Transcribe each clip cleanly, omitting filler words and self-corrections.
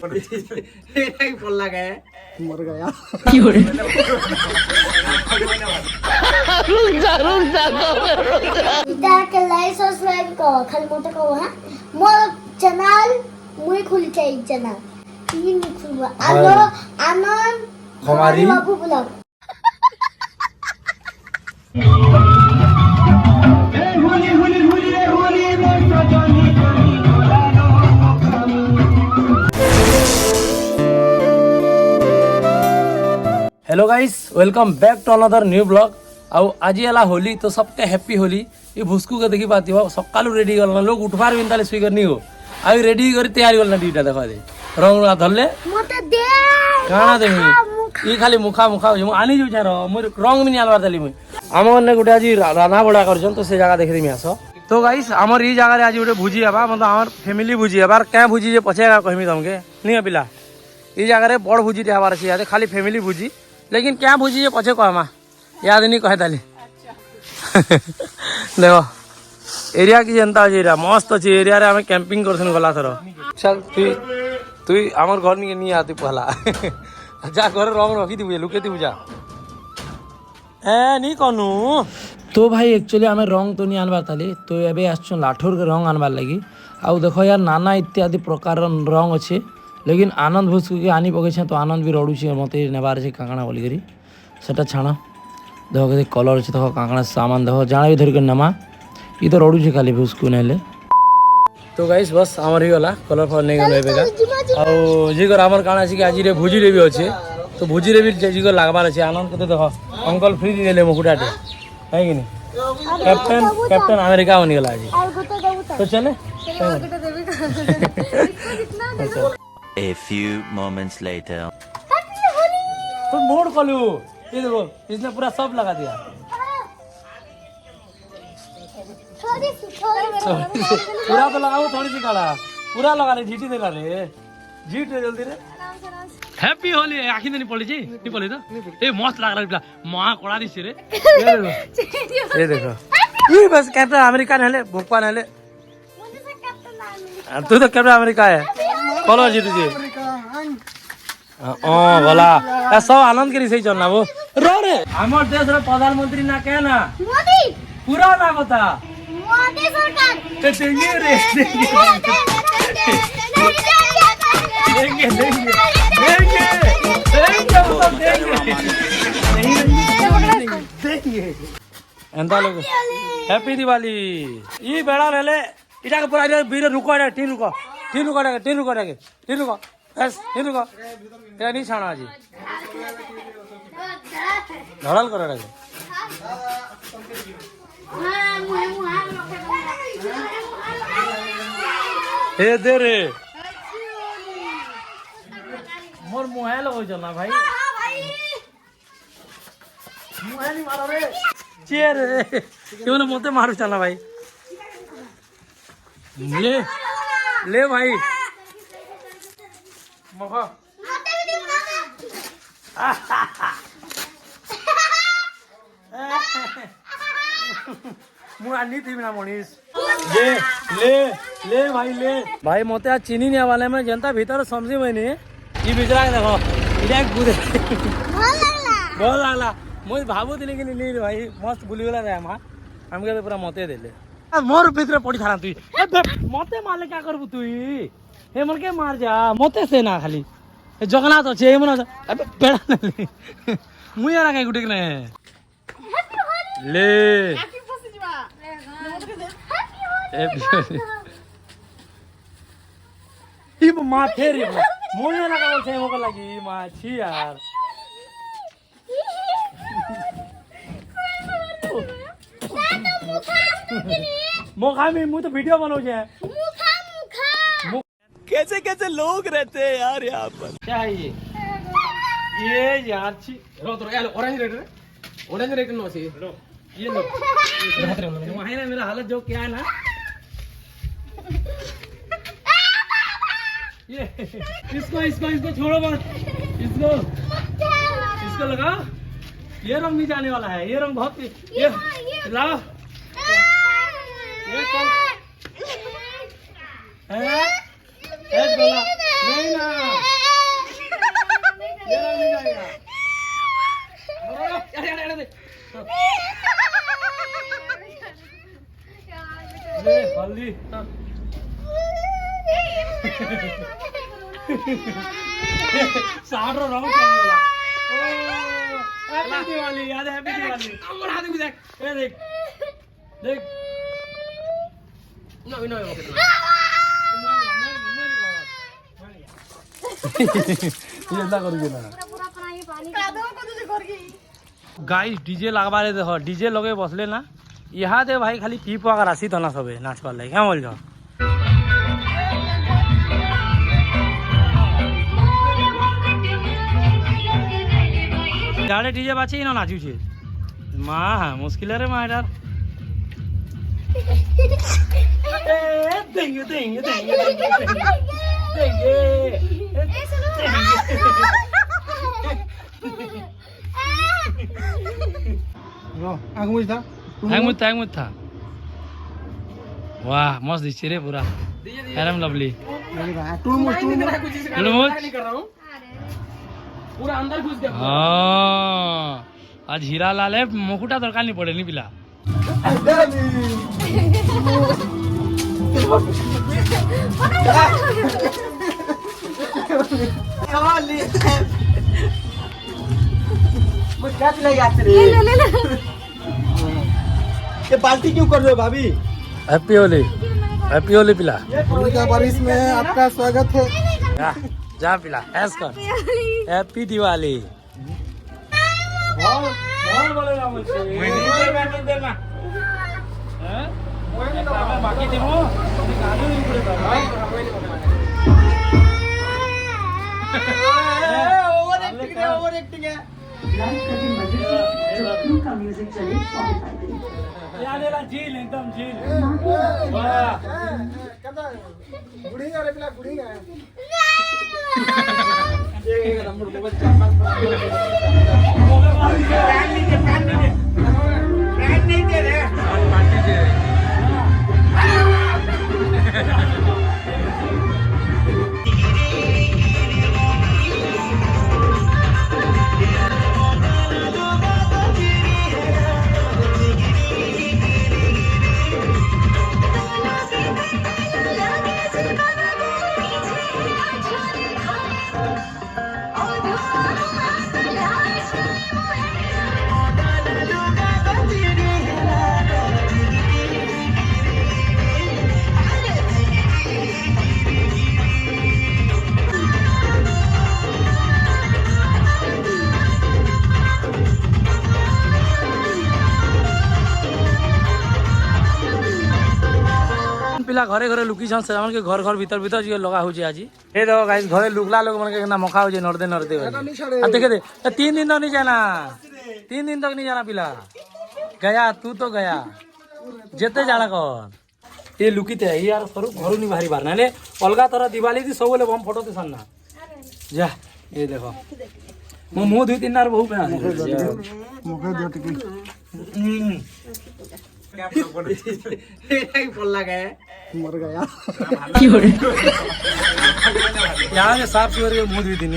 पल्ला गया मर गया लाइक सब्सक्राइब करो खाली मोटे को हां मोर चैनल मुई खुली चाहिए चैनल तीन खुलवा आनंद हमारी बाबू blog hello guys welcome back to another new blog आउ आज है होली तो सबके हैप्पी होली ये भुस्कू के देखी पाती हो सकालू रेडी करना लोग उठवार भी ताले स्वीकार नहीं हो आई रेडी कर तैयारी करना दीटा देखा दे रंग धरले मोटे दे काना देमी ई खाली मुखा मुखा हो आनी जो छारो मोर रंग भी नहीं आलवार देली मुई हमर ने गुटे आज राना बड़ा करछन तो से जगह देख देमी आसो तो गाइस हमर ई जगह रे आज गुटे भुजी हबा मतलब हमर फैमिली भुजी हबार क्या भुजी जे पछेगा कहमी तुमके नहीं पिला ई जगह रे बड़ भुजी हबार अछि याद खाली फैमिली भुजी लेकिन क्या भुजी जे पछे कहमा याद नहीं कहे ताली देखो एरिया की जनता अछि एरिया मस्त अछि एरिया रे हम कैंपिंग करथन गला थरो चल तू हमर घर नहीं आती पहला जा घर रंग रखी दी लुके दी बुझा ए नहीं कहनु तो भाई एक्चुअली आम रंग तो नहीं आनबार ताली तो एबे आछन लाठोर के रंग आनबार लगी आउ देखो यार नाना इत्यादि प्रकार रंग अच्छे लेकिन आनंद भुस्कू के आनी पकड़े तो आनंद भी रड़ुचे मत नेबार अच्छे काकणा बोलिकी सेटा छाण देख के कलर अच्छे देख काकणा सामान देख जाना भी धरिक नमा ये तो रड़ुचे खाली भुस्कू नेले तो गाइस बस आमर ही गला कलर फल नहीं गले बेगा आउ जिगर आमर काना अछि कि आज रे भुजी रे भी अच्छे तो भुजी रे भी जिगर लागबार अच्छे आनंद के देखो अंकल फ्री देले मुकुटाटे है कि नहीं कैप्टन अमेरिका बन गला आज तो चले A few moments later. तो मोड़ कलू ये देखो इसने पूरा सब लगा दिया पूरा तो लगाओ थोड़ी सी काला पूरा लगा ले झीटी दे रे झीट रे जल्दी रे हैप्पी होली आखिर नहीं पड़ी जी नहीं पड़ी तो ए मस्त लग रहा है मां कोड़ा दिस रे ये देखो ये बस कैप्टन अमेरिका नेले भोपाल नेले तू तो कैप्टन अमेरिका है बोलो जी तुझे बोला सब आनंद के सही चलना वो रो रे हमार देश रे प्रधानमंत्री ना क्या ना मोदी पूरा ना बता मोदी सरकार देंगे रे देंगे देंगे एंता लोग हैप्पी दिवाली ये बेड़ा रहले इटा के पूरा बीर रुको रे टी रुको बस टी रुको तेरा नहीं छाना जी धड़ल करे रे ए दे रे मोर मोबाइल हो जना भाई मोबाइल मारो रे चेयर रे क्यों ना मोते मारू चला भाई ले भाई मखो मु आनी थी ना मनीष ले भाई मोते आज चीनी नहीं वाले में जनता भीतर समझी मैंने ये बिचरा के देखो इधर कूदे बहुत लागला मुझे भावु दिले कि नहीं भाई मस्त बुली वाला रे हमके तो पूरा मोते देले मोर भीतर पड़ी थाना तू मते मारले क्या करबू तू हे मन के मार जा मते से ना खाली जगन्नाथ अच्छे मन अबे पेड़ा ले मुई यार काई गुटे ने ले ई माथे रे मुई ना का बोलछे मोके लागी माछी यार मुखा में मुझे तो वीडियो बनाओ जे कैसे कैसे लोग रहते हैं यार यहाँ पर। क्या है ये यार छी रो तो यार ऑरेंज रेड नो सी ये लो वहां ना मेरा हालत जो क्या है ना ये इसको छोड़ो मत इसको लगा ये रंग नहीं जाने वाला है ये रंग बहुत ये लाओ ये कल है बोला नहीं ना साठ रो रंग चेंज होला हैप्पी दिवाली याद हैप्पी दिवाली कमर हाथ में देख ए देख देख नो नो ये ना करू ना गाइस डीजे लगवा ले देखो डीजे लगे बसले ना यहाँ दे भाई खाली पी पा कर आसी तो ना सबे नाच पाले क्या बोल जाओ डीजे बाचे ना नाचू छे माँ मुश्किल रे माँ यार देंगे देंगे देंगे आंग था वाह मस्त दिखे रे पूरा एरम लवली पूरा अंदर घुस गया आज हीरा लाल है मुकुटा दरकार नहीं पड़े नहीं पिला ये पार्टी क्यों कर रहे हो भाभी? हैप्पी होली पिला होली का बारिश में आपका स्वागत है। जा पिला ऐस कर हैप्पी दिवाली बाकी ओवर एक्टिंग है झील एकदम झील गुड़ी का पिला गुड़ी का पिला घरे घरे लुकी छन से के घर घर भीतर भीतर जे लगा होची आज हे देखो गाइस घरे लुकला लोग मन के ना मखा होची नरदे नरदे अब देखे दे 3 दिन तक नहीं जाना 3 दिन तक नहीं जाना पिला गया तू तो गया जेते जाना कौन ये लुकीते है यार स्वरूप घर नहीं बाहरी बाहर ना अलगा तरह दिवाली दी सब बोले बम फोटो ते सन्ना जा ये देखो मो मुंह दुई तीन बार बहु पे मुखे दो टिकी पल्ला गए मर गया यहाँ से साफ सुथरे मुंह दुई दिन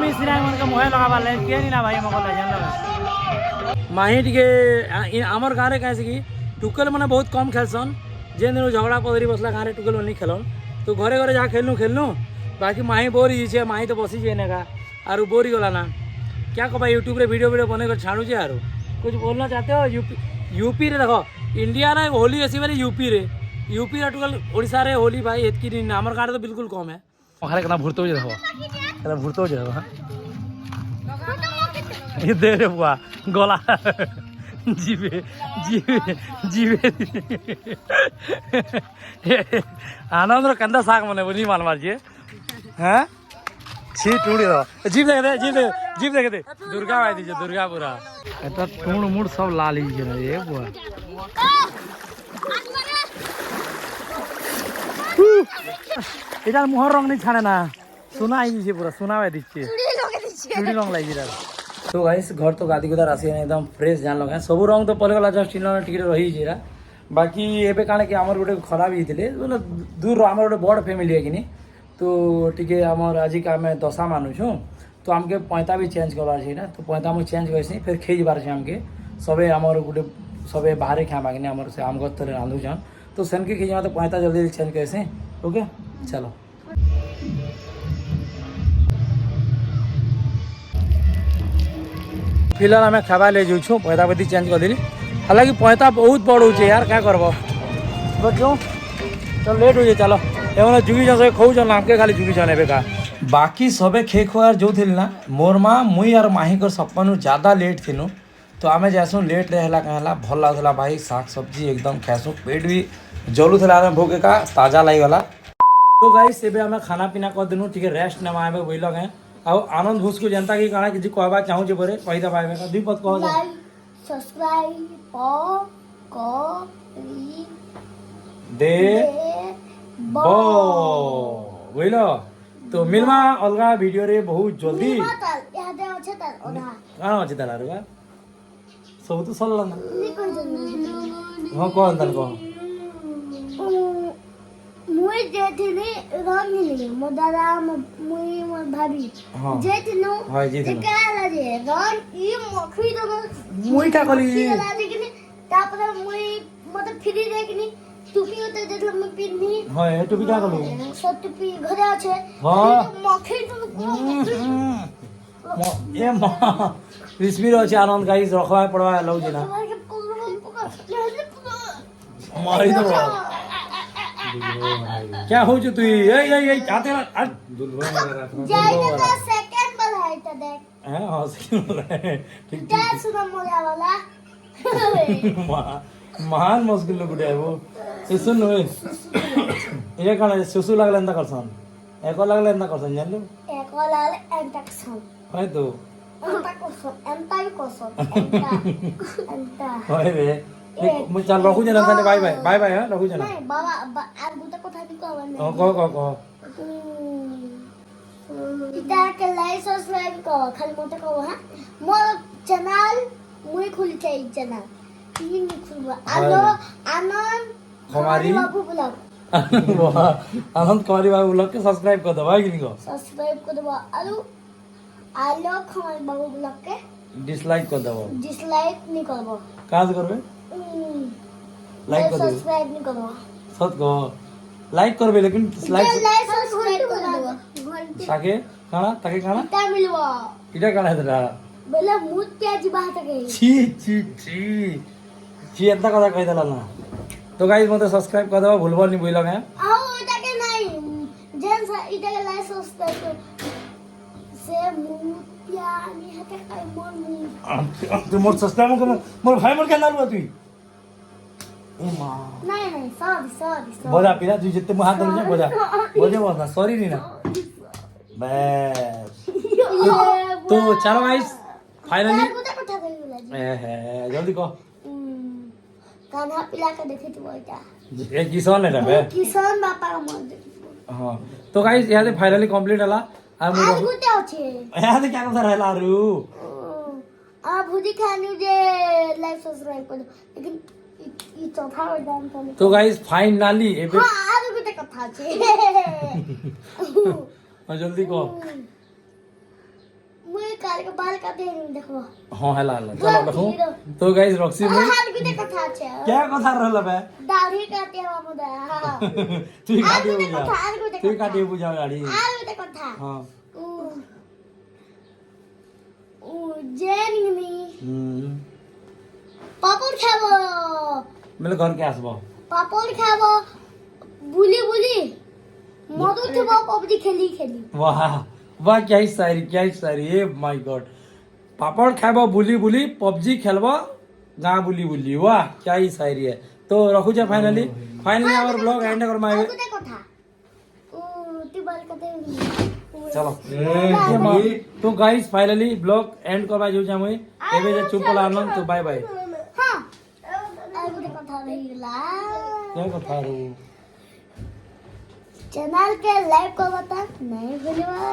ମିସ୍ତ୍ରୀ ମାନକେ ମୁହେ ଲଗାବାର ଲାଗି କିଏ ନି ନା ଭାଇ ମକ ଲାଗେନ୍ ଲଗା ମାହି ଟିକେ ଆମର୍ ଗାଁରେ କାହିଁକି କି ଟୁକେଲ ମାନେ ବହୁତ କମ୍ ଖେଲସନ୍ ଯେନ୍ ଦିନ ଝଗଡ଼ା ପଦରି ବସଲା ଗାଁରେ ଟୁକେଲ ମାନେ ଖେଲନ୍ ତ ଘରେ ଘରେ ଯାହା ଖେଲନୁ बाकी माही बोर ही माही तो बसी जाए ना आर बोर ही गला ना क्या कह यूट्यूब रे वीडियो बने कर छाड़ू यार कुछ बोलना चाहते हो यूपी रे देखो इंडिया रे होली ऐसी बारी यूपी रे टुकल ओडिशा रे होली भाई एतकी दिन हमर गाँव तो बिल्कुल कम है अरे कना भूरतो जे देखो कना भूरतो जे देखो ये दे रे बुआ गला जीवे जीवे जीवे आनंद रो कंदा साग मने बुनी मान मार जे हैं छी टूड़ी दो जीव देख दे जीव देख दे दुर्गा भाई दीजिए दुर्गा पूरा एटा टूण मुड़ सब लाल ही जे ये बुआ एटा मोहर रंग नहीं छाने ना सुना आई दीजिए पूरा सुना भाई दीजिए चूड़ी रंग लागी रा तो गाइस घर तो गादी गुदार आसी एकदम फ्रेश जान लगा सब रंग तो पले गला जस्ट इन टिके रही जेरा बाकी एबे काणे कि हमर गोटे खराब हिथिले बोले दूर हमर गोटे बड़ फैमिली है कि नहीं तो टिके हमर आज का मैं दशा मानु छु तो हमके पैंता भी चेंज करवार छै ना तो पैंता मु चेंज करसी फिर खेज बार छै हमके सबे हमर गोटे सबे बाहरे खाबा कि हमर से आम गत रे रांधु छन तो सेनके खेज तो पैंता जल्दी चेंज करसी ओके चलो फिलहाल आम खावा ले जाऊँ पैंता पति चेंज कर देली हालांकि पैंता बहुत बड़ हो यार क्या करब बच्चों चल लेट हो जाए चलो एवं जुगी जन सब खोजन आमके खाली जुगी जन एबे का बाकी सबे खे खुआर जो थी ना मोर माँ मुई और माही कर सपन ज़्यादा लेट थिनु तो आम जासूँ लेट रहला कहेला भल लगला भाई साग सब्जी एकदम खाएसुँ पेट भी जलूला भोगे का ताजा लगीगला तो गाइस एबे आम खाना पीना कर देनु ठीक रेस्ट नेमा एबे बोल गए आ आनंद भूस को जनता की काना किसी कहबा चाहूँ जे बरे कही दबा एबे का दुई पद कह लाइक सब्सक्राइब दे बो बुझल तो मिलमा अलगा वीडियो रे बहुत जल्दी काना अच्छे ताला रे सब तो सरल ना हाँ कह कह मुई जेथिनी रंगिनी मो दादा मुई मोर भाभी जेथिनु हां जेथिनु केला जे रन ई मखरी तो मुई का कली लेकिन तापर मुई मतलब फ्री देखनी टुपी होते जेथल मैं पिन्नी हां ए टुपी का कलु सब टुपी घरे আছে हां मखरी तो ए मां रिस्मीर আছে आनंद गाइस रखवा पड़वा लौ जे ना मारी दो क्या हो जो तू ए आते ना जाइए तो सेकंड बढ़ाई तो देख हैं हां सेकंड बढ़ाई ठीक क्या सुना मोला वाला महान मुश्किल लोग उठे वो सुन नो ये काना सुसु लागले एंता करसन एको लागले एंता करसन जान लो एको लागले एंता करसन होय तो एंता ही करसन एंता होय रे मुझे चल रखू जना थाने बाय बाय बाय बाय हां रखू जना नहीं बाबा আর গুটা কথা কি কইবা না ক ইটা কে লাইক সাবস্ক্রাইব কর খালি মতে কও হ্যাঁ মোর চ্যানেল মুই খুলি চাই চ্যানেল কি নি খুলবা আলো আনন্দ हमारी बाबू ब्लॉग आनंद कुमारी बाबू ब्लॉग के सब्सक्राइब कर दो भाई कि नहीं सब्सक्राइब कर दो आलो आलो हमारे बाबू ब्लॉग के डिसलाइक कर दो डिसलाइक नहीं करबो कहां से करबे लाइक कर दो सब्सक्राइब नहीं करबो सत को लाइक करबे लेकिन लाइक सब्सक्राइब कर दो ताके काना इटा मिलबो इटा काना हेतरा बेला मुत प्याजी बात के छी छी छी छी एंता कथा कहि देला ना तो गाइस मते सब्सक्राइब कर दो भूलबो नहीं बोइलो है आओ इटा के नहीं जेन इटा के लाइक सब्सक्राइब से मुत प्यानी हते काय मोर तू मोर सब्सक्राइब कर मोर भाई मोर के नाल तू ए मां नहीं सॉरी बोला पिला तू जितने मुंह हाथ धो जा बोला बोलना सॉरी नहीं ना बस तो चलो गाइस फाइनली जल्दी कहो कान्हा पिला के देखे तू बेटा एक किसान है रे किसान बापा का मन हां तो गाइस यहाँ से फाइनली कंप्लीट हला आ आज गुटे আছে यहाँ से क्या কথা रहला रु आ भुजी खानी जे लाइक सब्सक्राइब कर दो लेकिन ई चौथा हो जान तो गाइस फाइनली एबे हां आज गुटे कथा আছে जल्दी कहो बाल काटे देखो हां हला हला चलो देखो तो गाइस रॉक्सी मुई हाल गुटे कथा আছে क्या कथा रहला बे दाढ़ी काटे हवा मुदा তুই কাটি गुटे बुझा कथा आर गुटे তুই কাটি বুঝা গাড়ি गुटे कथा हां ও জেননি हम्म পাপড় খাবো मेरे घर के आसबो পাপড় খাবো বুলি বুলি মধু থবো পবজি খেলি খেলি वाह वाह क्या ही शायरी ए माय गॉड पापड़ खाबो बुली बुली पबजी खेलबो गाँ बुली बुली वाह क्या ही शायरी है तो रखू जा फाइनली आवर ब्लॉग एंड कर माय गुटे कथा ও তুই বাল কাটে चलो तो गाइस फाइनली ब्लॉग एंड करबा जो जा मुई एबे जे चुप लानन तो बाय बाय हां আর গুटे कथा रही गला क्या कथा रो चैनल के लाइक को बता नहीं भूलवा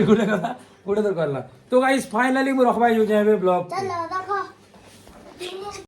गुडे कथा गुडे तो करला तो गाइस फाइनली मु रखबा जो जा एबे ब्लॉग चल रखो